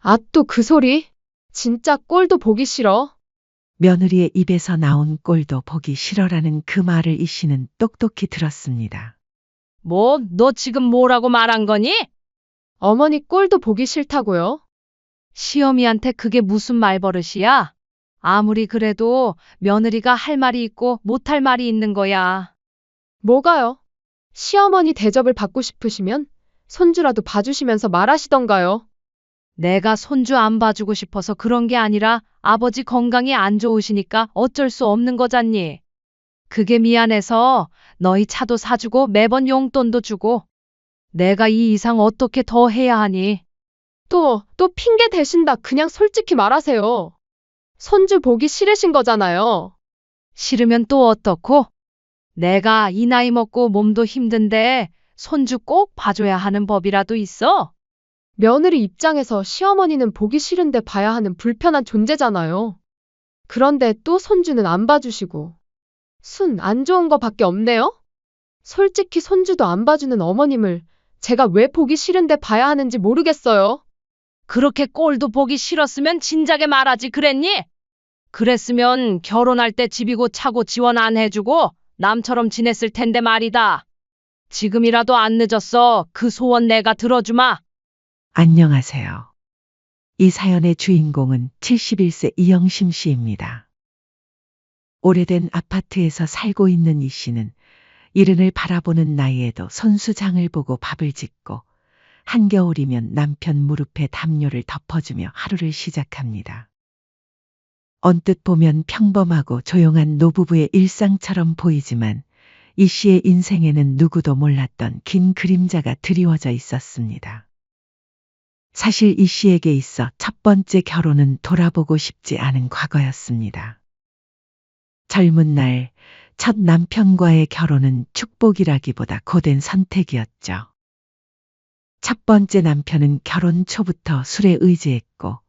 아, 또 그 소리? 진짜 꼴도 보기 싫어. 며느리의 입에서 나온 꼴도 보기 싫어라는 그 말을 이 씨는 똑똑히 들었습니다. 뭐, 너 지금 뭐라고 말한 거니? 어머니 꼴도 보기 싫다고요? 시어미한테 그게 무슨 말버릇이야? 아무리 그래도 며느리가 할 말이 있고 못할 말이 있는 거야. 뭐가요? 시어머니 대접을 받고 싶으시면 손주라도 봐주시면서 말하시던가요? 내가 손주 안 봐주고 싶어서 그런 게 아니라 아버지 건강이 안 좋으시니까 어쩔 수 없는 거잖니. 그게 미안해서 너희 차도 사주고 매번 용돈도 주고 내가 이 이상 어떻게 더 해야 하니? 또 핑계 대신다. 그냥 솔직히 말하세요. 손주 보기 싫으신 거잖아요. 싫으면 또 어떻고? 내가 이 나이 먹고 몸도 힘든데 손주 꼭 봐줘야 하는 법이라도 있어? 며느리 입장에서 시어머니는 보기 싫은데 봐야 하는 불편한 존재잖아요. 그런데 또 손주는 안 봐주시고. 순 안 좋은 거밖에 없네요? 솔직히 손주도 안 봐주는 어머님을 제가 왜 보기 싫은데 봐야 하는지 모르겠어요. 그렇게 꼴도 보기 싫었으면 진작에 말하지 그랬니? 그랬으면 결혼할 때 집이고 차고 지원 안 해주고 남처럼 지냈을 텐데 말이다. 지금이라도 안 늦었어. 그 소원 내가 들어주마. 안녕하세요. 이 사연의 주인공은 71세 이영심 씨입니다. 오래된 아파트에서 살고 있는 이 씨는 이른을 바라보는 나이에도 손수장을 보고 밥을 짓고 한겨울이면 남편 무릎에 담요를 덮어주며 하루를 시작합니다. 언뜻 보면 평범하고 조용한 노부부의 일상처럼 보이지만 이 씨의 인생에는 누구도 몰랐던 긴 그림자가 드리워져 있었습니다. 사실 이 씨에게 있어 첫 번째 결혼은 돌아보고 싶지 않은 과거였습니다. 젊은 날 첫 남편과의 결혼은 축복이라기보다 고된 선택이었죠. 첫 번째 남편은 결혼 초부터 술에 의지했고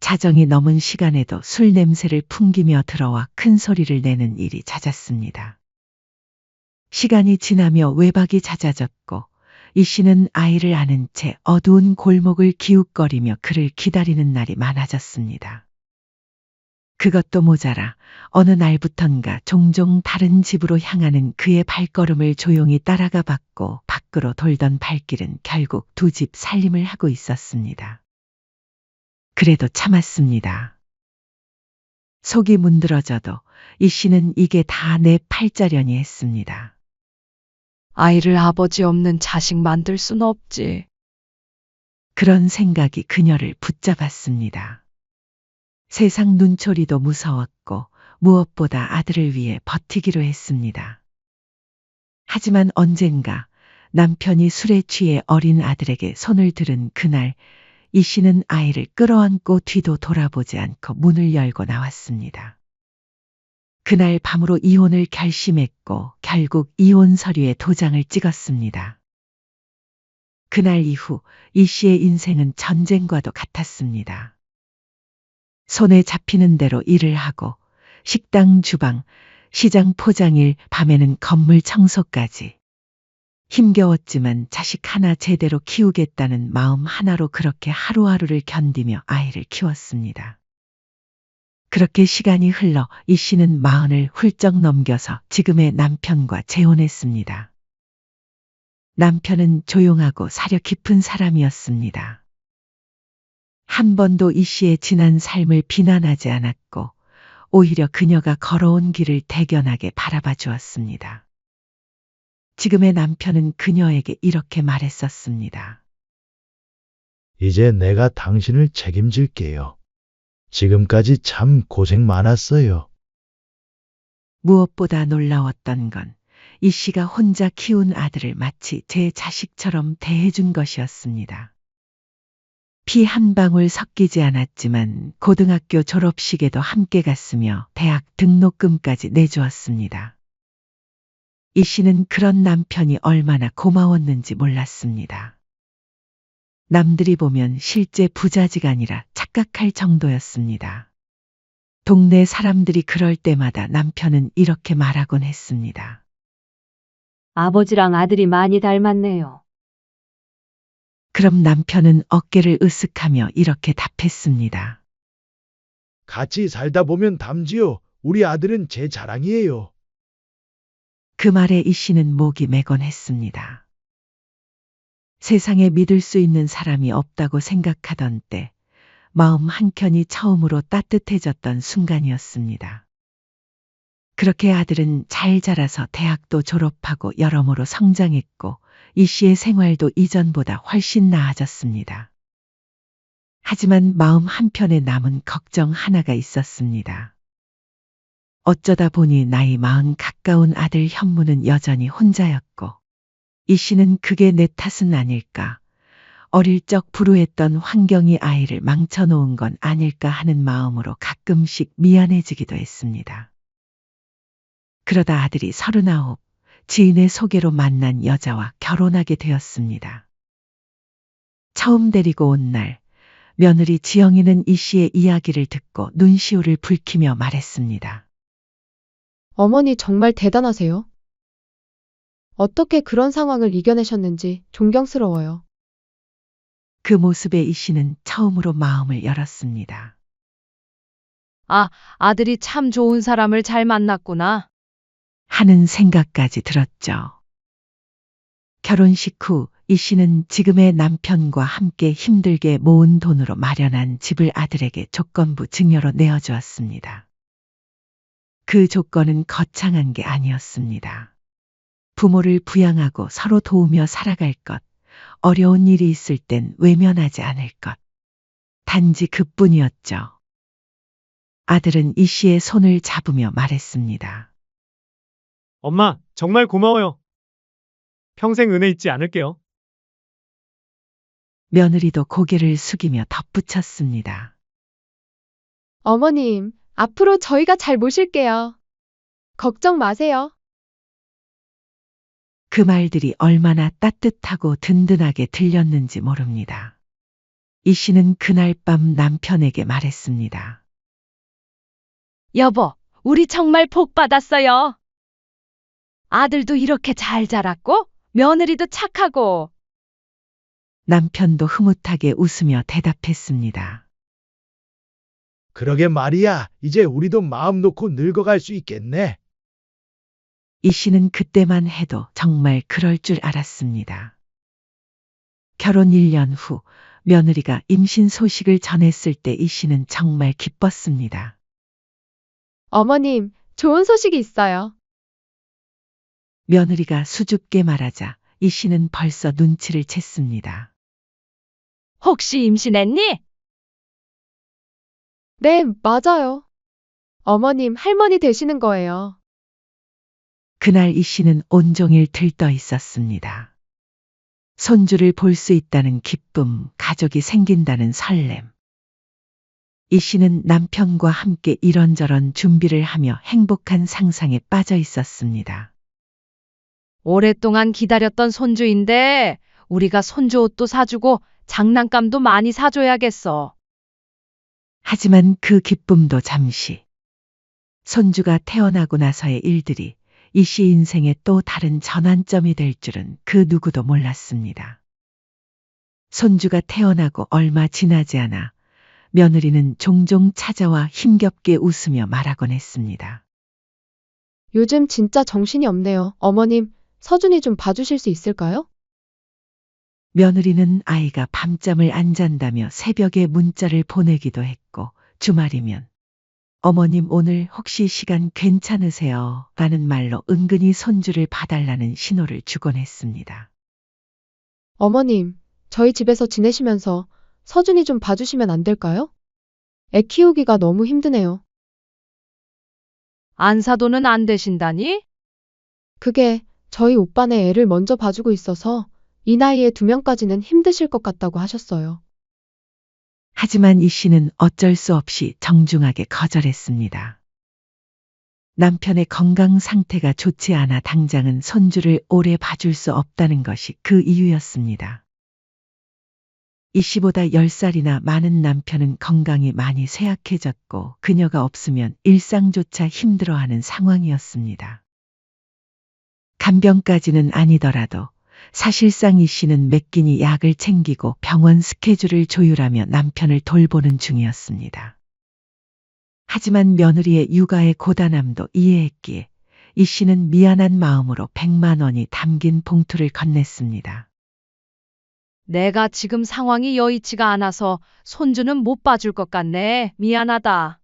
자정이 넘은 시간에도 술 냄새를 풍기며 들어와 큰 소리를 내는 일이 잦았습니다. 시간이 지나며 외박이 잦아졌고 이 씨는 아이를 안은 채 어두운 골목을 기웃거리며 그를 기다리는 날이 많아졌습니다. 그것도 모자라 어느 날부턴가 종종 다른 집으로 향하는 그의 발걸음을 조용히 따라가 봤고 밖으로 돌던 발길은 결국 두 집 살림을 하고 있었습니다. 그래도 참았습니다. 속이 문드러져도 이 씨는 이게 다 내 팔자려니 했습니다. 아이를 아버지 없는 자식 만들 순 없지. 그런 생각이 그녀를 붙잡았습니다. 세상 눈초리도 무서웠고 무엇보다 아들을 위해 버티기로 했습니다. 하지만 언젠가 남편이 술에 취해 어린 아들에게 손을 들은 그날 이 씨는 아이를 끌어안고 뒤도 돌아보지 않고 문을 열고 나왔습니다. 그날 밤으로 이혼을 결심했고 결국 이혼 서류에 도장을 찍었습니다. 그날 이후 이 씨의 인생은 전쟁과도 같았습니다. 손에 잡히는 대로 일을 하고 식당 주방, 시장 포장일, 밤에는 건물 청소까지. 힘겨웠지만 자식 하나 제대로 키우겠다는 마음 하나로 그렇게 하루하루를 견디며 아이를 키웠습니다. 그렇게 시간이 흘러 이 씨는 40을 훌쩍 넘겨서 지금의 남편과 재혼했습니다. 남편은 조용하고 사려 깊은 사람이었습니다. 한 번도 이 씨의 지난 삶을 비난하지 않았고 오히려 그녀가 걸어온 길을 대견하게 바라봐 주었습니다. 지금의 남편은 그녀에게 이렇게 말했었습니다. 이제 내가 당신을 책임질게요. 지금까지 참 고생 많았어요. 무엇보다 놀라웠던 건 이 씨가 혼자 키운 아들을 마치 제 자식처럼 대해준 것이었습니다. 피 한 방울 섞이지 않았지만 고등학교 졸업식에도 함께 갔으며 대학 등록금까지 내주었습니다. 이 씨는 그런 남편이 얼마나 고마웠는지 몰랐습니다. 남들이 보면 실제 부자지간이라 착각할 정도였습니다. 동네 사람들이 그럴 때마다 남편은 이렇게 말하곤 했습니다. 아버지랑 아들이 많이 닮았네요. 그럼 남편은 어깨를 으쓱하며 이렇게 답했습니다. 같이 살다 보면 담지요. 우리 아들은 제 자랑이에요. 그 말에 이 씨는 목이 매곤했습니다. 세상에 믿을 수 있는 사람이 없다고 생각하던 때 마음 한켠이 처음으로 따뜻해졌던 순간이었습니다. 그렇게 아들은 잘 자라서 대학도 졸업하고 여러모로 성장했고 이 씨의 생활도 이전보다 훨씬 나아졌습니다. 하지만 마음 한편에 남은 걱정 하나가 있었습니다. 어쩌다 보니 나이 40 가까운 아들 현무는 여전히 혼자였고 이 씨는 그게 내 탓은 아닐까, 어릴 적 불우했던 환경이 아이를 망쳐놓은 건 아닐까 하는 마음으로 가끔씩 미안해지기도 했습니다. 그러다 아들이 39, 지인의 소개로 만난 여자와 결혼하게 되었습니다. 처음 데리고 온 날, 며느리 지영이는 이 씨의 이야기를 듣고 눈시울을 붉히며 말했습니다. 어머니 정말 대단하세요. 어떻게 그런 상황을 이겨내셨는지 존경스러워요. 그 모습에 이 씨는 처음으로 마음을 열었습니다. 아, 아들이 참 좋은 사람을 잘 만났구나. 하는 생각까지 들었죠. 결혼식 후 이 씨는 지금의 남편과 함께 힘들게 모은 돈으로 마련한 집을 아들에게 조건부 증여로 내어주었습니다. 그 조건은 거창한 게 아니었습니다. 부모를 부양하고 서로 도우며 살아갈 것, 어려운 일이 있을 땐 외면하지 않을 것. 단지 그뿐이었죠. 아들은 이 씨의 손을 잡으며 말했습니다. 엄마, 정말 고마워요. 평생 은혜 잊지 않을게요. 며느리도 고개를 숙이며 덧붙였습니다. 어머님, 앞으로 저희가 잘 모실게요. 걱정 마세요. 그 말들이 얼마나 따뜻하고 든든하게 들렸는지 모릅니다. 이 씨는 그날 밤 남편에게 말했습니다. 여보, 우리 정말 복 받았어요. 아들도 이렇게 잘 자랐고, 며느리도 착하고. 남편도 흐뭇하게 웃으며 대답했습니다. 그러게 말이야. 이제 우리도 마음 놓고 늙어갈 수 있겠네. 이 씨는 그때만 해도 정말 그럴 줄 알았습니다. 결혼 1년 후 며느리가 임신 소식을 전했을 때 이 씨는 정말 기뻤습니다. 어머님, 좋은 소식이 있어요. 며느리가 수줍게 말하자 이 씨는 벌써 눈치를 챘습니다. 혹시 임신했니? 네, 맞아요. 어머님, 할머니 되시는 거예요. 그날 이 씨는 온종일 들떠 있었습니다. 손주를 볼 수 있다는 기쁨, 가족이 생긴다는 설렘. 이 씨는 남편과 함께 이런저런 준비를 하며 행복한 상상에 빠져 있었습니다. 오랫동안 기다렸던 손주인데, 우리가 손주 옷도 사주고 장난감도 많이 사줘야겠어. 하지만 그 기쁨도 잠시. 손주가 태어나고 나서의 일들이 이 씨 인생의 또 다른 전환점이 될 줄은 그 누구도 몰랐습니다. 손주가 태어나고 얼마 지나지 않아 며느리는 종종 찾아와 힘겹게 웃으며 말하곤 했습니다. 요즘 진짜 정신이 없네요. 어머님, 서준이 좀 봐주실 수 있을까요? 며느리는 아이가 밤잠을 안 잔다며 새벽에 문자를 보내기도 했고 주말이면 어머님 오늘 혹시 시간 괜찮으세요? 라는 말로 은근히 손주를 봐달라는 신호를 주곤 했습니다. 어머님, 저희 집에서 지내시면서 서준이 좀 봐주시면 안 될까요? 애 키우기가 너무 힘드네요. 안사도는 안 되신다니? 그게 저희 오빠네 애를 먼저 봐주고 있어서 이 나이에 2명까지는 힘드실 것 같다고 하셨어요. 하지만 이 씨는 어쩔 수 없이 정중하게 거절했습니다. 남편의 건강 상태가 좋지 않아 당장은 손주를 오래 봐줄 수 없다는 것이 그 이유였습니다. 이 씨보다 10살이나 많은 남편은 건강이 많이 쇠약해졌고 그녀가 없으면 일상조차 힘들어하는 상황이었습니다. 간병까지는 아니더라도 사실상 이 씨는 매 끼니 약을 챙기고 병원 스케줄을 조율하며 남편을 돌보는 중이었습니다. 하지만 며느리의 육아의 고단함도 이해했기에 이 씨는 미안한 마음으로 100만 원이 담긴 봉투를 건넸습니다. 내가 지금 상황이 여의치가 않아서 손주는 못 봐줄 것 같네. 미안하다.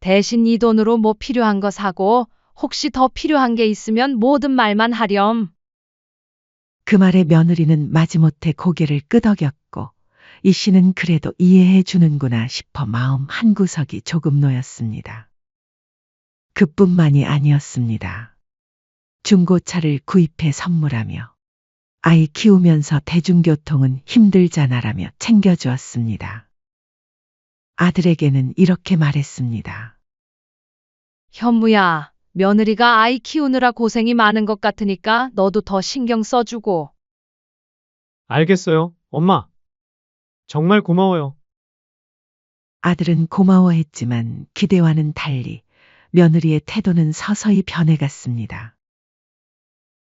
대신 이 돈으로 뭐 필요한 거 사고 혹시 더 필요한 게 있으면 모든 말만 하렴. 그 말에 며느리는 마지못해 고개를 끄덕였고 이 씨는 그래도 이해해 주는구나 싶어 마음 한구석이 조금 놓였습니다. 그뿐만이 아니었습니다. 중고차를 구입해 선물하며 아이 키우면서 대중교통은 힘들잖아라며 챙겨주었습니다. 아들에게는 이렇게 말했습니다. 현무야, 며느리가 아이 키우느라 고생이 많은 것 같으니까 너도 더 신경 써주고. 알겠어요, 엄마. 정말 고마워요. 아들은 고마워했지만 기대와는 달리 며느리의 태도는 서서히 변해갔습니다.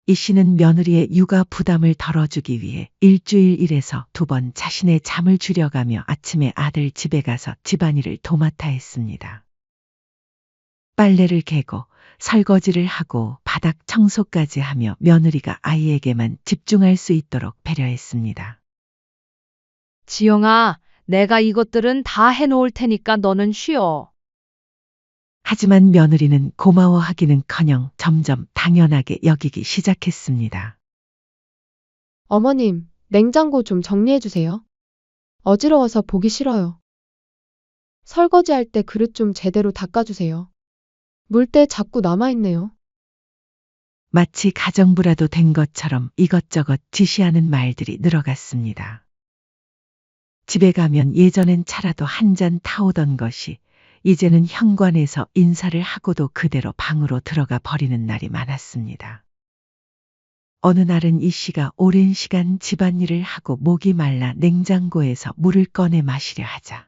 이 씨는 며느리의 육아 부담을 덜어주기 위해 일주일 일에서 2번 자신의 잠을 줄여가며 아침에 아들 집에 가서 집안일을 도맡아 했습니다. 빨래를 개고 설거지를 하고 바닥 청소까지 하며 며느리가 아이에게만 집중할 수 있도록 배려했습니다. 지영아, 내가 이것들은 다 해놓을 테니까 너는 쉬어. 하지만 며느리는 고마워하기는커녕 점점 당연하게 여기기 시작했습니다. 어머님, 냉장고 좀 정리해 주세요. 어지러워서 보기 싫어요. 설거지할 때 그릇 좀 제대로 닦아주세요. 물때 자꾸 남아있네요. 마치 가정부라도 된 것처럼 이것저것 지시하는 말들이 늘어갔습니다. 집에 가면 예전엔 차라도 한 잔 타오던 것이 이제는 현관에서 인사를 하고도 그대로 방으로 들어가 버리는 날이 많았습니다. 어느 날은 이 씨가 오랜 시간 집안일을 하고 목이 말라 냉장고에서 물을 꺼내 마시려 하자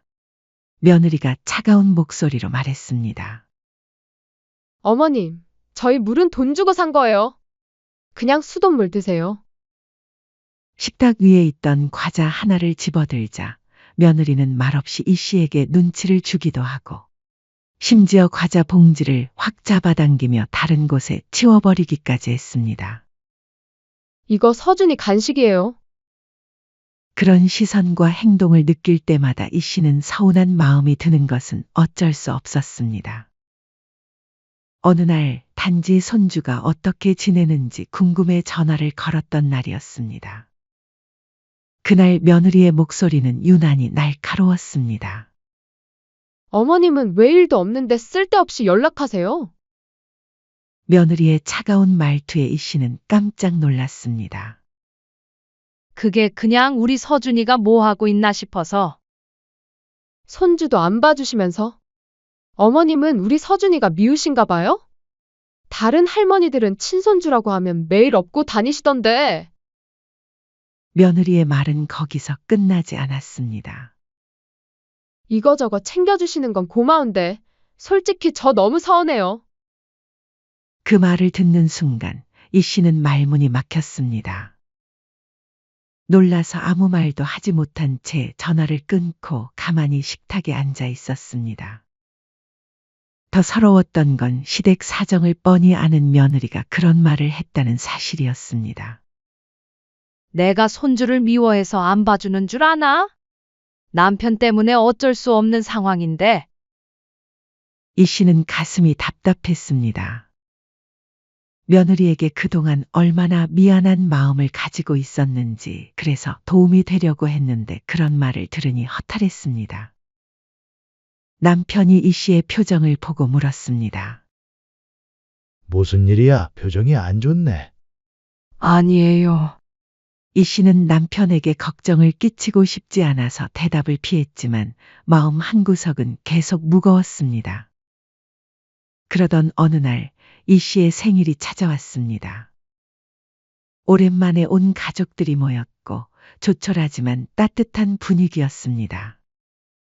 며느리가 차가운 목소리로 말했습니다. 어머님, 저희 물은 돈 주고 산 거예요. 그냥 수돗물 드세요. 식탁 위에 있던 과자 하나를 집어들자 며느리는 말없이 이 씨에게 눈치를 주기도 하고 심지어 과자 봉지를 확 잡아당기며 다른 곳에 치워버리기까지 했습니다. 이거 서준이 간식이에요. 그런 시선과 행동을 느낄 때마다 이 씨는 서운한 마음이 드는 것은 어쩔 수 없었습니다. 어느 날 단지 손주가 어떻게 지내는지 궁금해 전화를 걸었던 날이었습니다. 그날 며느리의 목소리는 유난히 날카로웠습니다. 어머님은 왜 일도 없는데 쓸데없이 연락하세요? 며느리의 차가운 말투에 이 씨는 깜짝 놀랐습니다. 그게 그냥 우리 서준이가 뭐 하고 있나 싶어서. 손주도 안 봐주시면서. 어머님은 우리 서준이가 미우신가 봐요? 다른 할머니들은 친손주라고 하면 매일 업고 다니시던데. 며느리의 말은 거기서 끝나지 않았습니다. 이거저거 챙겨주시는 건 고마운데 솔직히 저 너무 서운해요. 그 말을 듣는 순간 이 씨는 말문이 막혔습니다. 놀라서 아무 말도 하지 못한 채 전화를 끊고 가만히 식탁에 앉아 있었습니다. 더 서러웠던 건 시댁 사정을 뻔히 아는 며느리가 그런 말을 했다는 사실이었습니다. 내가 손주를 미워해서 안 봐주는 줄 아나? 남편 때문에 어쩔 수 없는 상황인데. 이 씨는 가슴이 답답했습니다. 며느리에게 그동안 얼마나 미안한 마음을 가지고 있었는지 그래서 도움이 되려고 했는데 그런 말을 들으니 허탈했습니다. 남편이 이 씨의 표정을 보고 물었습니다. 무슨 일이야? 표정이 안 좋네. 아니에요. 이 씨는 남편에게 걱정을 끼치고 싶지 않아서 대답을 피했지만 마음 한구석은 계속 무거웠습니다. 그러던 어느 날 이 씨의 생일이 찾아왔습니다. 오랜만에 온 가족들이 모였고 조촐하지만 따뜻한 분위기였습니다.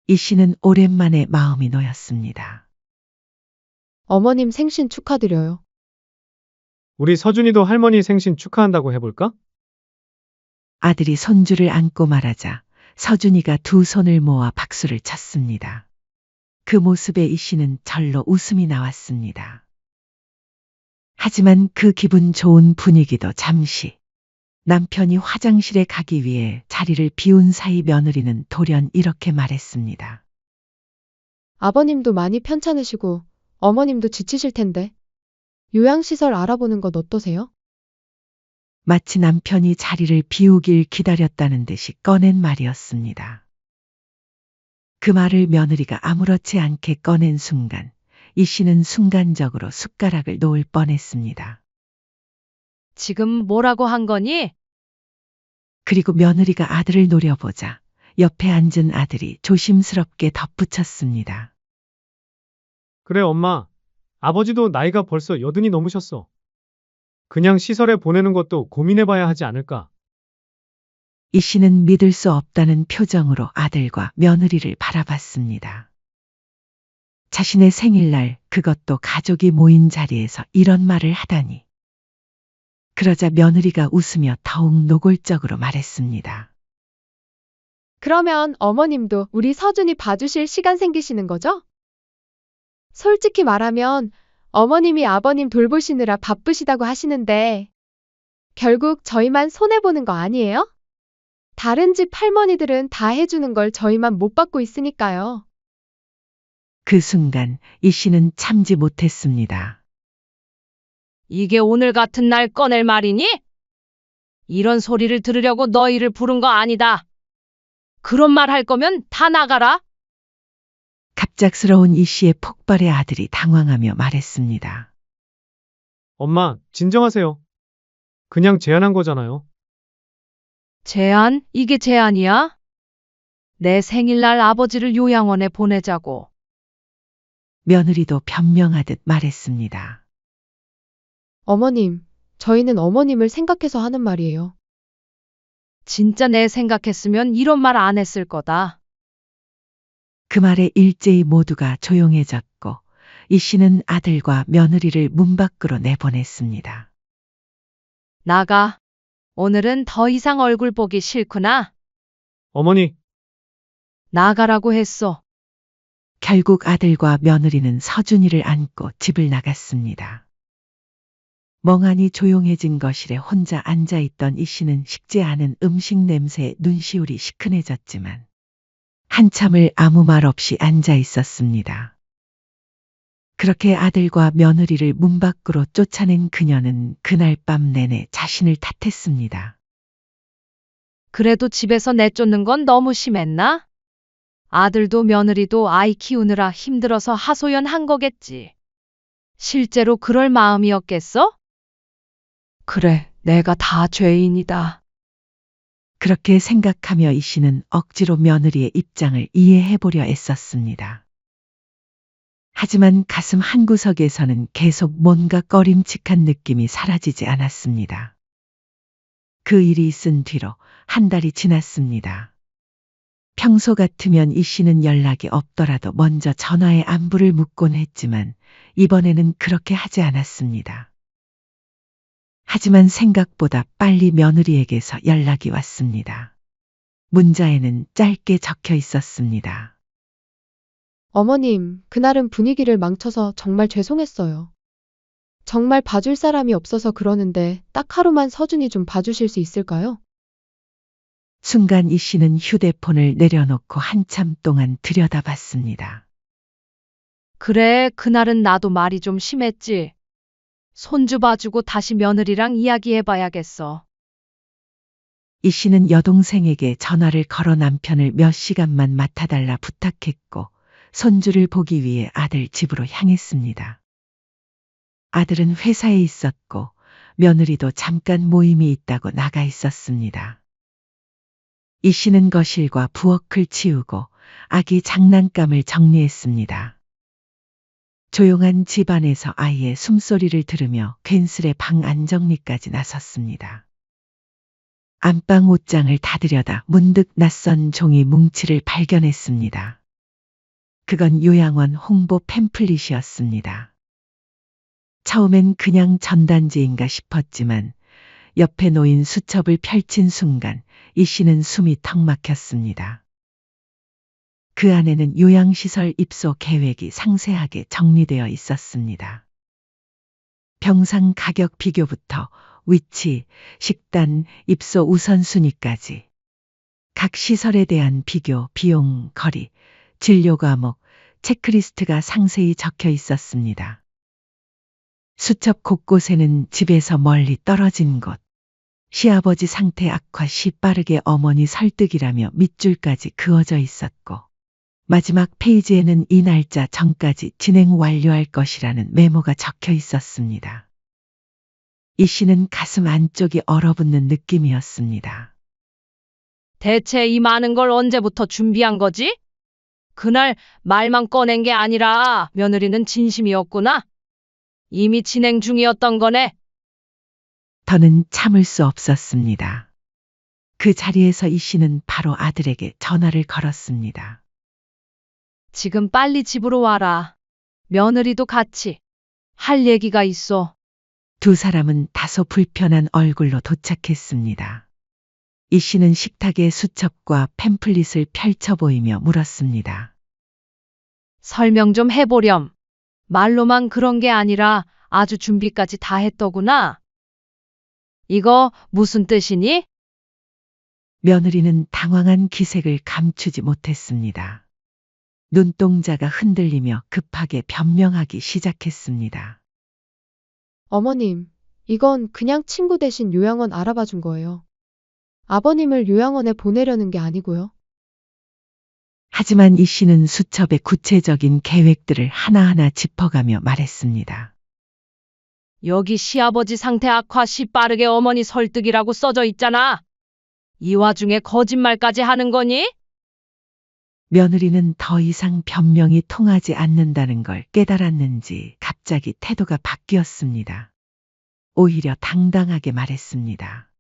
이 씨는 오랜만에 마음이 놓였습니다. 어머님 생신 축하드려요. 우리 서준이도 할머니 생신 축하한다고 해볼까? 아들이 손주를 안고 말하자 서준이가 두 손을 모아 박수를 쳤습니다. 그 모습에 이 씨는 절로 웃음이 나왔습니다. 하지만 그 기분 좋은 분위기도 잠시. 남편이 화장실에 가기 위해 자리를 비운 사이 며느리는 돌연 이렇게 말했습니다. 아버님도 많이 편찮으시고 어머님도 지치실 텐데 요양시설 알아보는 건 어떠세요? 마치 남편이 자리를 비우길 기다렸다는 듯이 꺼낸 말이었습니다. 그 말을 며느리가 아무렇지 않게 꺼낸 순간, 이 씨는 순간적으로 숟가락을 놓을 뻔했습니다. 지금 뭐라고 한 거니? 그리고 며느리가 아들을 노려보자 옆에 앉은 아들이 조심스럽게 덧붙였습니다. 그래, 엄마. 아버지도 나이가 벌써 80이 넘으셨어. 그냥 시설에 보내는 것도 고민해봐야 하지 않을까? 이 씨는 믿을 수 없다는 표정으로 아들과 며느리를 바라봤습니다. 자신의 생일날 그것도 가족이 모인 자리에서 이런 말을 하다니. 그러자 며느리가 웃으며 더욱 노골적으로 말했습니다. 그러면 어머님도 우리 서준이 봐주실 시간 생기시는 거죠? 솔직히 말하면 어머님이 아버님 돌보시느라 바쁘시다고 하시는데 결국 저희만 손해보는 거 아니에요? 다른 집 할머니들은 다 해주는 걸 저희만 못 받고 있으니까요. 그 순간 이 씨는 참지 못했습니다. 이게 오늘 같은 날 꺼낼 말이니? 이런 소리를 들으려고 너희를 부른 거 아니다. 그런 말 할 거면 다 나가라. 갑작스러운 이 씨의 폭발에 아들이 당황하며 말했습니다. 엄마, 진정하세요. 그냥 제안한 거잖아요. 제안? 이게 제안이야? 내 생일날 아버지를 요양원에 보내자고. 며느리도 변명하듯 말했습니다. 어머님, 저희는 어머님을 생각해서 하는 말이에요. 진짜 내 생각했으면 이런 말 안 했을 거다. 그 말에 일제히 모두가 조용해졌고 이 씨는 아들과 며느리를 문 밖으로 내보냈습니다. 나가. 오늘은 더 이상 얼굴 보기 싫구나. 어머니, 나가라고 했어. 결국 아들과 며느리는 서준이를 안고 집을 나갔습니다. 멍하니 조용해진 거실에 혼자 앉아있던 이 씨는 식지 않은 음식 냄새에 눈시울이 시큰해졌지만 한참을 아무 말 없이 앉아 있었습니다. 그렇게 아들과 며느리를 문 밖으로 쫓아낸 그녀는 그날 밤 내내 자신을 탓했습니다. 그래도 집에서 내쫓는 건 너무 심했나? 아들도 며느리도 아이 키우느라 힘들어서 하소연한 거겠지. 실제로 그럴 마음이었겠어? 그래, 내가 다 죄인이다. 그렇게 생각하며 이 씨는 억지로 며느리의 입장을 이해해보려 애썼습니다. 하지만 가슴 한구석에서는 계속 뭔가 꺼림칙한 느낌이 사라지지 않았습니다. 그 일이 있은 뒤로 한 달이 지났습니다. 평소 같으면 이 씨는 연락이 없더라도 먼저 전화에 안부를 묻곤 했지만 이번에는 그렇게 하지 않았습니다. 하지만 생각보다 빨리 며느리에게서 연락이 왔습니다. 문자에는 짧게 적혀 있었습니다. 어머님, 그날은 분위기를 망쳐서 정말 죄송했어요. 정말 봐줄 사람이 없어서 그러는데 딱 하루만 서준이 좀 봐주실 수 있을까요? 순간 이 씨는 휴대폰을 내려놓고 한참 동안 들여다봤습니다. 그래, 그날은 나도 말이 좀 심했지. 손주 봐주고 다시 며느리랑 이야기해봐야겠어. 이 씨는 여동생에게 전화를 걸어 남편을 몇 시간만 맡아달라 부탁했고 손주를 보기 위해 아들 집으로 향했습니다. 아들은 회사에 있었고 며느리도 잠깐 모임이 있다고 나가 있었습니다. 이 씨는 거실과 부엌을 치우고 아기 장난감을 정리했습니다. 조용한 집안에서 아이의 숨소리를 들으며 괜스레 방 안정리까지 나섰습니다. 안방 옷장을 닫으려다 문득 낯선 종이 뭉치를 발견했습니다. 그건 요양원 홍보 팸플릿이었습니다. 처음엔 그냥 전단지인가 싶었지만 옆에 놓인 수첩을 펼친 순간 이 씨는 숨이 턱 막혔습니다. 그 안에는 요양시설 입소 계획이 상세하게 정리되어 있었습니다. 병상 가격 비교부터 위치, 식단, 입소 우선순위까지 각 시설에 대한 비교, 비용, 거리, 진료 과목, 체크리스트가 상세히 적혀 있었습니다. 수첩 곳곳에는 집에서 멀리 떨어진 곳, 시아버지 상태 악화 시 빠르게 어머니 설득이라며 밑줄까지 그어져 있었고, 마지막 페이지에는 이 날짜 전까지 진행 완료할 것이라는 메모가 적혀 있었습니다. 이 씨는 가슴 안쪽이 얼어붙는 느낌이었습니다. 대체 이 많은 걸 언제부터 준비한 거지? 그날 말만 꺼낸 게 아니라 며느리는 진심이었구나. 이미 진행 중이었던 거네. 더는 참을 수 없었습니다. 그 자리에서 이 씨는 바로 아들에게 전화를 걸었습니다. 지금 빨리 집으로 와라. 며느리도 같이 할 얘기가 있어. 두 사람은 다소 불편한 얼굴로 도착했습니다. 이 씨는 식탁에 수첩과 팸플릿을 펼쳐 보이며 물었습니다. 설명 좀 해보렴. 말로만 그런 게 아니라 아주 준비까지 다 했더구나. 이거 무슨 뜻이니? 며느리는 당황한 기색을 감추지 못했습니다. 눈동자가 흔들리며 급하게 변명하기 시작했습니다. 어머님, 이건 그냥 친구 대신 요양원 알아봐 준 거예요. 아버님을 요양원에 보내려는 게 아니고요. 하지만 이 씨는 수첩의 구체적인 계획들을 하나하나 짚어가며 말했습니다. 여기 시아버지 상태 악화 시 빠르게 어머니 설득이라고 써져 있잖아. 이 와중에 거짓말까지 하는 거니? 며느리는 더 이상 변명이 통하지 않는다는 걸 깨달았는지 갑자기 태도가 바뀌었습니다. 오히려 당당하게 말했습니다.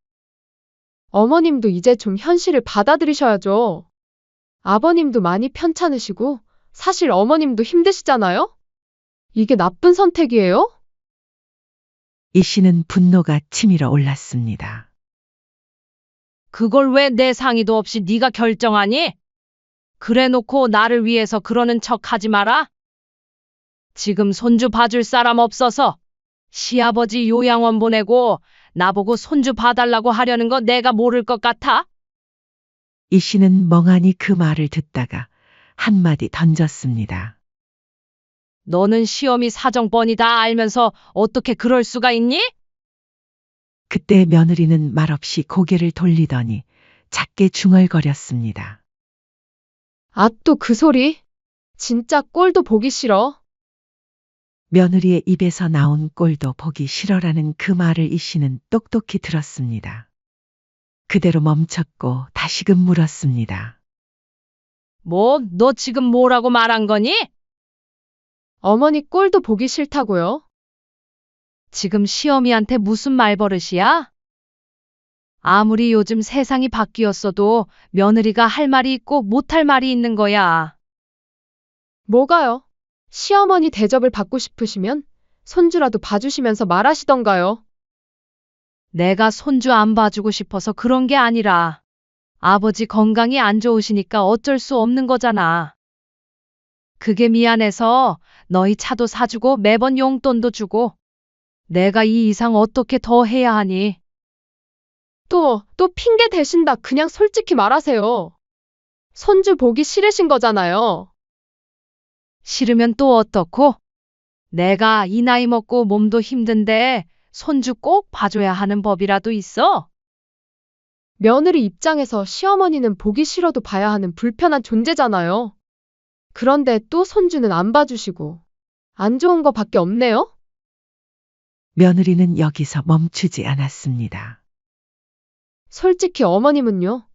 어머님도 이제 좀 현실을 받아들이셔야죠. 아버님도 많이 편찮으시고, 사실 어머님도 힘드시잖아요? 이게 나쁜 선택이에요? 이 씨는 분노가 치밀어 올랐습니다. 그걸 왜 내 상의도 없이 네가 결정하니? 그래 놓고 나를 위해서 그러는 척 하지 마라. 지금 손주 봐줄 사람 없어서 시아버지 요양원 보내고 나보고 손주 봐달라고 하려는 거 내가 모를 것 같아? 이 씨는 멍하니 그 말을 듣다가 한마디 던졌습니다. 너는 시어미 사정 뻔히 다 알면서 어떻게 그럴 수가 있니? 그때 며느리는 말없이 고개를 돌리더니 작게 중얼거렸습니다. 아, 또 그 소리? 진짜 꼴도 보기 싫어. 며느리의 입에서 나온 꼴도 보기 싫어라는 그 말을 이 씨는 똑똑히 들었습니다. 그대로 멈췄고 다시금 물었습니다. 뭐, 너 지금 뭐라고 말한 거니? 어머니 꼴도 보기 싫다고요? 지금 시어미한테 무슨 말버릇이야? 아무리 요즘 세상이 바뀌었어도 며느리가 할 말이 있고 못할 말이 있는 거야. 뭐가요? 시어머니 대접을 받고 싶으시면 손주라도 봐주시면서 말하시던가요? 내가 손주 안 봐주고 싶어서 그런 게 아니라 아버지 건강이 안 좋으시니까 어쩔 수 없는 거잖아. 그게 미안해서 너희 차도 사주고 매번 용돈도 주고 내가 이 이상 어떻게 더 해야 하니? 또 핑계 대신다. 그냥 솔직히 말하세요. 손주 보기 싫으신 거잖아요. 싫으면 또 어떻고? 내가 이 나이 먹고 몸도 힘든데 손주 꼭 봐줘야 하는 법이라도 있어? 며느리 입장에서 시어머니는 보기 싫어도 봐야 하는 불편한 존재잖아요. 그런데 또 손주는 안 봐주시고 안 좋은 거 밖에 없네요? 며느리는 여기서 멈추지 않았습니다. 솔직히 어머님은요?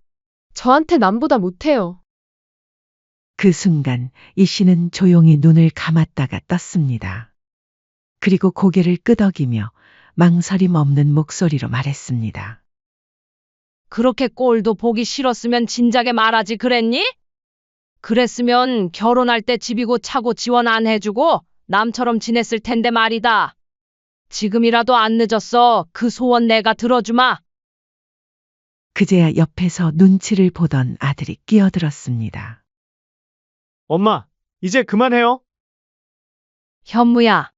저한테 남보다 못해요. 그 순간 이 씨는 조용히 눈을 감았다가 떴습니다. 그리고 고개를 끄덕이며 망설임 없는 목소리로 말했습니다. 그렇게 꼴도 보기 싫었으면 진작에 말하지 그랬니? 그랬으면 결혼할 때 집이고 차고 지원 안 해주고 남처럼 지냈을 텐데 말이다. 지금이라도 안 늦었어. 그 소원 내가 들어주마. 그제야 옆에서 눈치를 보던 아들이 끼어들었습니다. 엄마, 이제 그만해요. 현무야,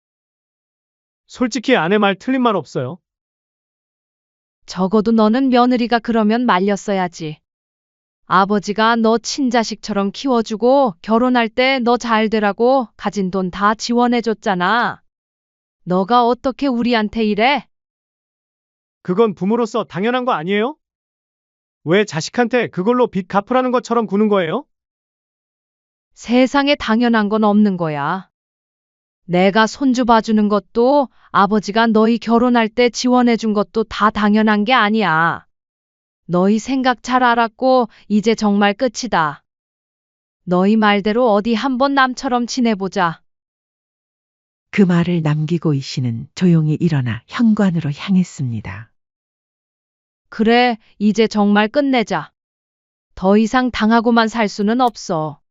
솔직히 아내 말 틀린 말 없어요. 적어도 너는 며느리가 그러면 말렸어야지. 아버지가 너 친자식처럼 키워주고 결혼할 때 너 잘 되라고 가진 돈 다 지원해줬잖아. 너가 어떻게 우리한테 이래? 그건 부모로서 당연한 거 아니에요? 왜 자식한테 그걸로 빚 갚으라는 것처럼 구는 거예요? 세상에 당연한 건 없는 거야. 내가 손주 봐주는 것도 아버지가 너희 결혼할 때 지원해준 것도 다 당연한 게 아니야. 너희 생각 잘 알았고 이제 정말 끝이다. 너희 말대로 어디 한번 남처럼 지내보자. 그 말을 남기고 이 씨는 조용히 일어나 현관으로 향했습니다. 그래, 이제 정말 끝내자. 더 이상 당하고만 살 수는 없어.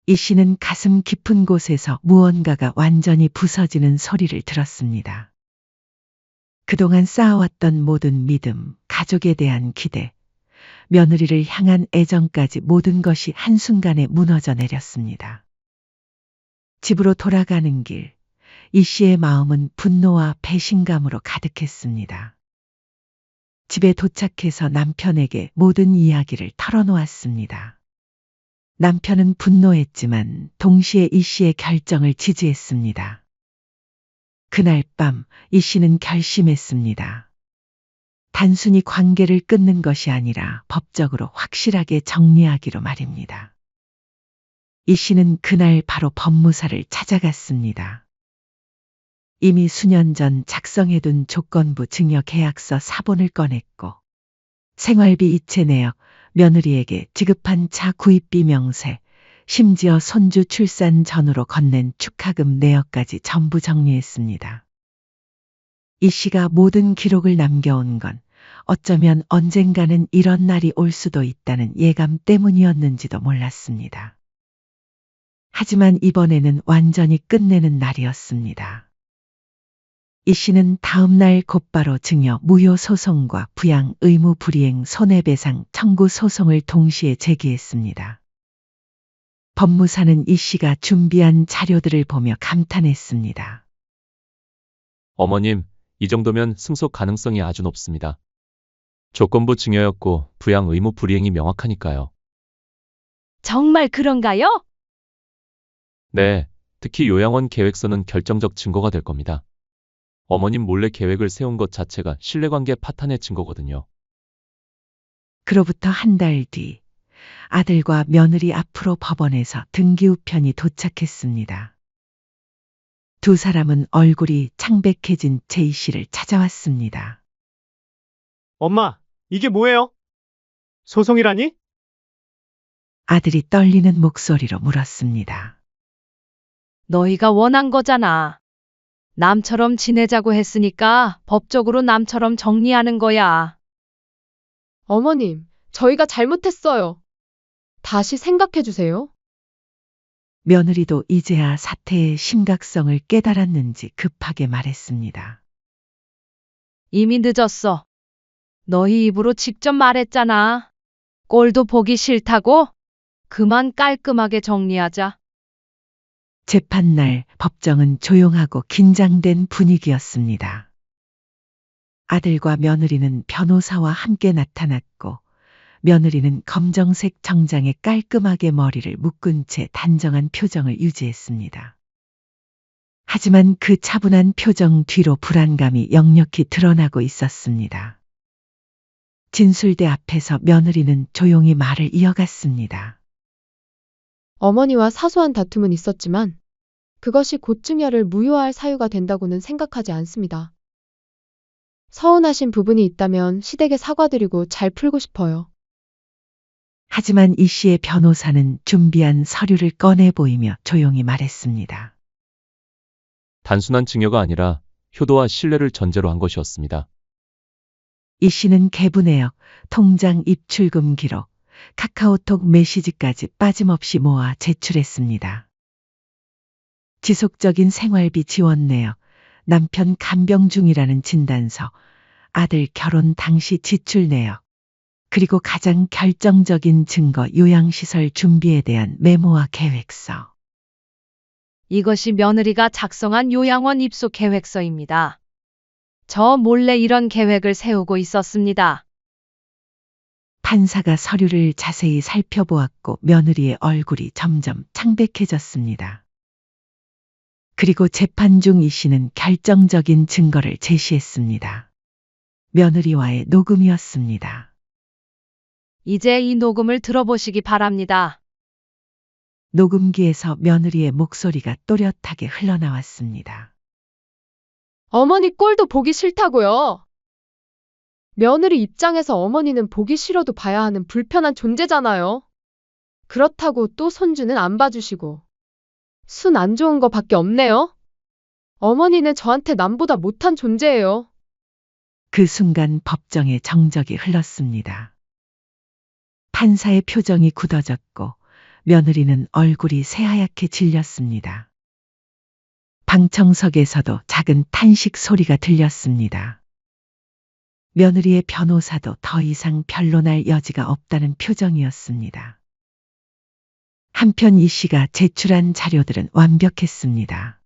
이 씨는 가슴 깊은 곳에서 무언가가 완전히 부서지는 소리를 들었습니다. 그동안 쌓아왔던 모든 믿음, 가족에 대한 기대, 며느리를 향한 애정까지 모든 것이 한순간에 무너져 내렸습니다. 집으로 돌아가는 길, 이 씨의 마음은 분노와 배신감으로 가득했습니다. 집에 도착해서 남편에게 모든 이야기를 털어놓았습니다. 남편은 분노했지만 동시에 이 씨의 결정을 지지했습니다. 그날 밤 이 씨는 결심했습니다. 단순히 관계를 끊는 것이 아니라 법적으로 확실하게 정리하기로 말입니다. 이 씨는 그날 바로 법무사를 찾아갔습니다. 이미 수년 전 작성해둔 조건부 증여 계약서 사본을 꺼냈고 생활비 이체 내역, 며느리에게 지급한 차 구입비 명세, 심지어 손주 출산 전후로 건넨 축하금 내역까지 전부 정리했습니다. 이 씨가 모든 기록을 남겨온 건 어쩌면 언젠가는 이런 날이 올 수도 있다는 예감 때문이었는지도 몰랐습니다. 하지만 이번에는 완전히 끝내는 날이었습니다. 이 씨는 다음 날 곧바로 증여 무효 소송과 부양 의무 불이행 손해배상 청구 소송을 동시에 제기했습니다. 법무사는 이 씨가 준비한 자료들을 보며 감탄했습니다. 어머님, 이 정도면 승소 가능성이 아주 높습니다. 조건부 증여였고 부양 의무 불이행이 명확하니까요. 정말 그런가요? 네, 특히 요양원 계획서는 결정적 증거가 될 겁니다. 어머님 몰래 계획을 세운 것 자체가 신뢰관계 파탄의 증거거든요. 그로부터 한 달 뒤 아들과 며느리 앞으로 법원에서 등기우편이 도착했습니다. 두 사람은 얼굴이 창백해진 제이 씨를 찾아왔습니다. 엄마, 이게 뭐예요? 소송이라니? 아들이 떨리는 목소리로 물었습니다. 너희가 원한 거잖아. 남처럼 지내자고 했으니까 법적으로 남처럼 정리하는 거야. 어머님, 저희가 잘못했어요. 다시 생각해 주세요. 며느리도 이제야 사태의 심각성을 깨달았는지 급하게 말했습니다. 이미 늦었어. 너희 입으로 직접 말했잖아. 꼴도 보기 싫다고? 그만 깔끔하게 정리하자. 재판날 법정은 조용하고 긴장된 분위기였습니다. 아들과 며느리는 변호사와 함께 나타났고 며느리는 검정색 정장에 깔끔하게 머리를 묶은 채 단정한 표정을 유지했습니다. 하지만 그 차분한 표정 뒤로 불안감이 역력히 드러나고 있었습니다. 진술대 앞에서 며느리는 조용히 말을 이어갔습니다. 어머니와 사소한 다툼은 있었지만 그것이 곧 증여를 무효할 사유가 된다고는 생각하지 않습니다. 서운하신 부분이 있다면 시댁에 사과드리고 잘 풀고 싶어요. 하지만 이 씨의 변호사는 준비한 서류를 꺼내 보이며 조용히 말했습니다. 단순한 증여가 아니라 효도와 신뢰를 전제로 한 것이었습니다. 이 씨는 계부내역, 통장 입출금 기록, 카카오톡 메시지까지 빠짐없이 모아 제출했습니다. 지속적인 생활비 지원 내역, 남편 간병 중이라는 진단서, 아들 결혼 당시 지출 내역, 그리고 가장 결정적인 증거 요양시설 준비에 대한 메모와 계획서. 이것이 며느리가 작성한 요양원 입소 계획서입니다. 저 몰래 이런 계획을 세우고 있었습니다. 판사가 서류를 자세히 살펴보았고 며느리의 얼굴이 점점 창백해졌습니다. 그리고 재판 중 이 씨는 결정적인 증거를 제시했습니다. 며느리와의 녹음이었습니다. 이제 이 녹음을 들어보시기 바랍니다. 녹음기에서 며느리의 목소리가 또렷하게 흘러나왔습니다. 어머니 꼴도 보기 싫다고요. 며느리 입장에서 어머니는 보기 싫어도 봐야 하는 불편한 존재잖아요. 그렇다고 또 손주는 안 봐주시고. 순 안 좋은 거 밖에 없네요. 어머니는 저한테 남보다 못한 존재예요. 그 순간 법정에 정적이 흘렀습니다. 판사의 표정이 굳어졌고 며느리는 얼굴이 새하얗게 질렸습니다. 방청석에서도 작은 탄식 소리가 들렸습니다. 며느리의 변호사도 더 이상 변론할 여지가 없다는 표정이었습니다. 한편 이 씨가 제출한 자료들은 완벽했습니다.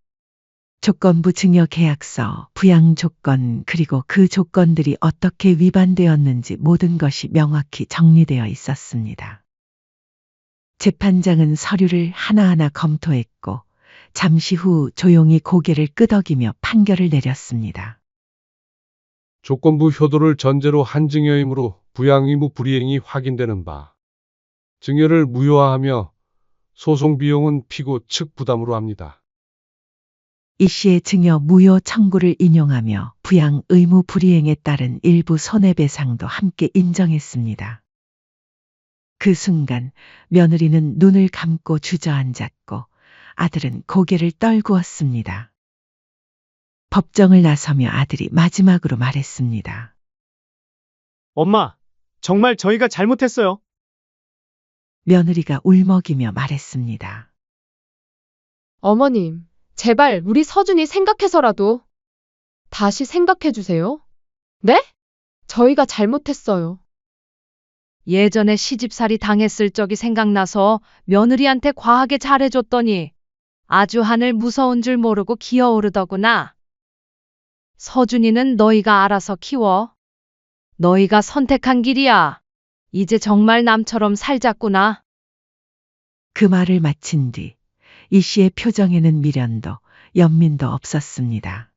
조건부 증여 계약서, 부양 조건, 그리고 그 조건들이 어떻게 위반되었는지 모든 것이 명확히 정리되어 있었습니다. 재판장은 서류를 하나하나 검토했고 잠시 후 조용히 고개를 끄덕이며 판결을 내렸습니다. 조건부 효도를 전제로 한 증여이므로 부양 의무 불이행이 확인되는 바. 증여를 무효화하며 소송 비용은 피고 측 부담으로 합니다. 이 씨의 증여 무효 청구를 인용하며 부양 의무 불이행에 따른 일부 손해배상도 함께 인정했습니다. 그 순간 며느리는 눈을 감고 주저앉았고 아들은 고개를 떨구었습니다. 법정을 나서며 아들이 마지막으로 말했습니다. 엄마, 정말 저희가 잘못했어요. 며느리가 울먹이며 말했습니다. 어머님, 제발 우리 서준이 생각해서라도 다시 생각해 주세요. 네? 저희가 잘못했어요. 예전에 시집살이 당했을 적이 생각나서 며느리한테 과하게 잘해줬더니 아주 하늘 무서운 줄 모르고 기어오르더구나. 서준이는 너희가 알아서 키워. 너희가 선택한 길이야. 이제 정말 남처럼 살자꾸나. 그 말을 마친 뒤 이 씨의 표정에는 미련도 연민도 없었습니다.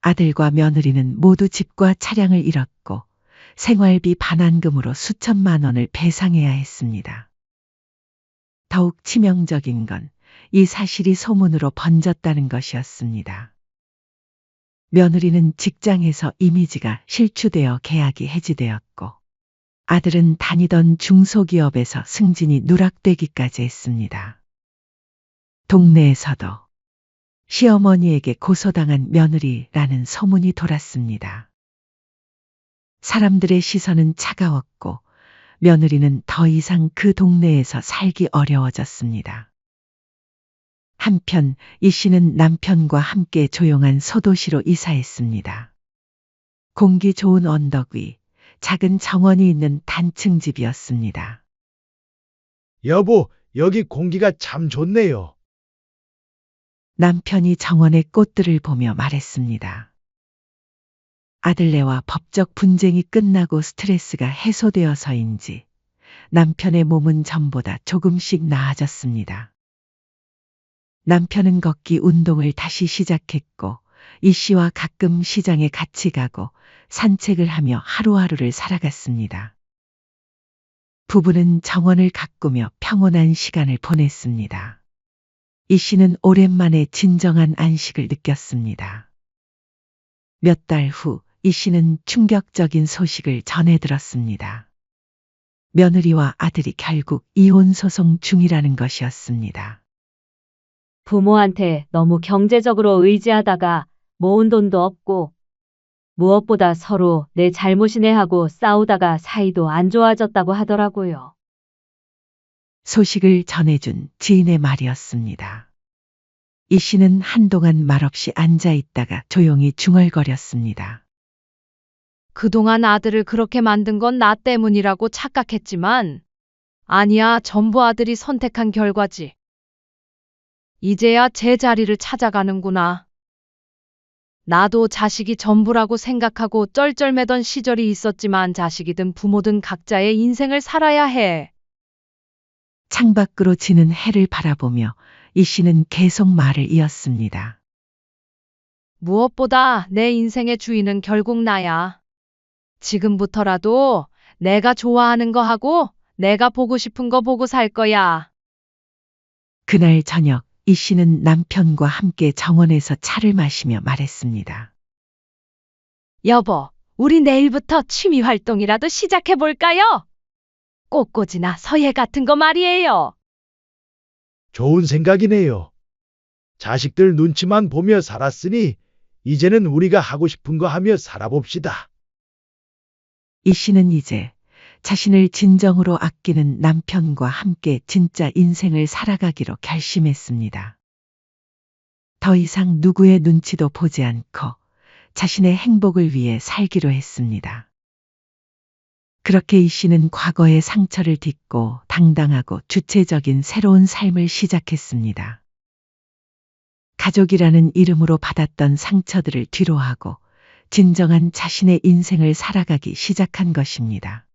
아들과 며느리는 모두 집과 차량을 잃었고 생활비 반환금으로 수천만 원을 배상해야 했습니다. 더욱 치명적인 건 이 사실이 소문으로 번졌다는 것이었습니다. 며느리는 직장에서 이미지가 실추되어 계약이 해지되었고 아들은 다니던 중소기업에서 승진이 누락되기까지 했습니다. 동네에서도 시어머니에게 고소당한 며느리라는 소문이 돌았습니다. 사람들의 시선은 차가웠고 며느리는 더 이상 그 동네에서 살기 어려워졌습니다. 한편 이 씨는 남편과 함께 조용한 소도시로 이사했습니다. 공기 좋은 언덕 위 작은 정원이 있는 단층 집이었습니다. 여보, 여기 공기가 참 좋네요. 남편이 정원의 꽃들을 보며 말했습니다. 아들네와 법적 분쟁이 끝나고 스트레스가 해소되어서인지 남편의 몸은 전보다 조금씩 나아졌습니다. 남편은 걷기 운동을 다시 시작했고 이 씨와 가끔 시장에 같이 가고 산책을 하며 하루하루를 살아갔습니다. 부부는 정원을 가꾸며 평온한 시간을 보냈습니다. 이 씨는 오랜만에 진정한 안식을 느꼈습니다. 몇 달 후 이 씨는 충격적인 소식을 전해 들었습니다. 며느리와 아들이 결국 이혼 소송 중이라는 것이었습니다. 부모한테 너무 경제적으로 의지하다가 모은 돈도 없고 무엇보다 서로 내 잘못이네 하고 싸우다가 사이도 안 좋아졌다고 하더라고요. 소식을 전해준 지인의 말이었습니다. 이 씨는 한동안 말없이 앉아 있다가 조용히 중얼거렸습니다. 그동안 아들을 그렇게 만든 건 나 때문이라고 착각했지만, 아니야, 전부 아들이 선택한 결과지. 이제야 제 자리를 찾아가는구나. 나도 자식이 전부라고 생각하고 쩔쩔매던 시절이 있었지만 자식이든 부모든 각자의 인생을 살아야 해. 창밖으로 지는 해를 바라보며 이 씨는 계속 말을 이었습니다. 무엇보다 내 인생의 주인은 결국 나야. 지금부터라도 내가 좋아하는 거 하고 내가 보고 싶은 거 보고 살 거야. 그날 저녁 이 씨는 남편과 함께 정원에서 차를 마시며 말했습니다. 여보, 우리 내일부터 취미 활동이라도 시작해 볼까요? 꽃꽂이나 서예 같은 거 말이에요. 좋은 생각이네요. 자식들 눈치만 보며 살았으니 이제는 우리가 하고 싶은 거 하며 살아봅시다. 이 씨는 이제 자신을 진정으로 아끼는 남편과 함께 진짜 인생을 살아가기로 결심했습니다. 더 이상 누구의 눈치도 보지 않고 자신의 행복을 위해 살기로 했습니다. 그렇게 이 씨는 과거의 상처를 딛고 당당하고 주체적인 새로운 삶을 시작했습니다. 가족이라는 이름으로 받았던 상처들을 뒤로하고 진정한 자신의 인생을 살아가기 시작한 것입니다.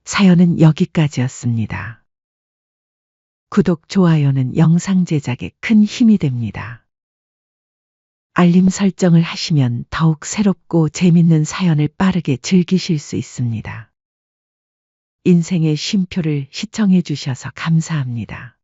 사연은 여기까지였습니다. 구독, 좋아요는 영상 제작에 큰 힘이 됩니다. 알림 설정을 하시면 더욱 새롭고 재밌는 사연을 빠르게 즐기실 수 있습니다. 인생의 쉼표를 시청해 주셔서 감사합니다.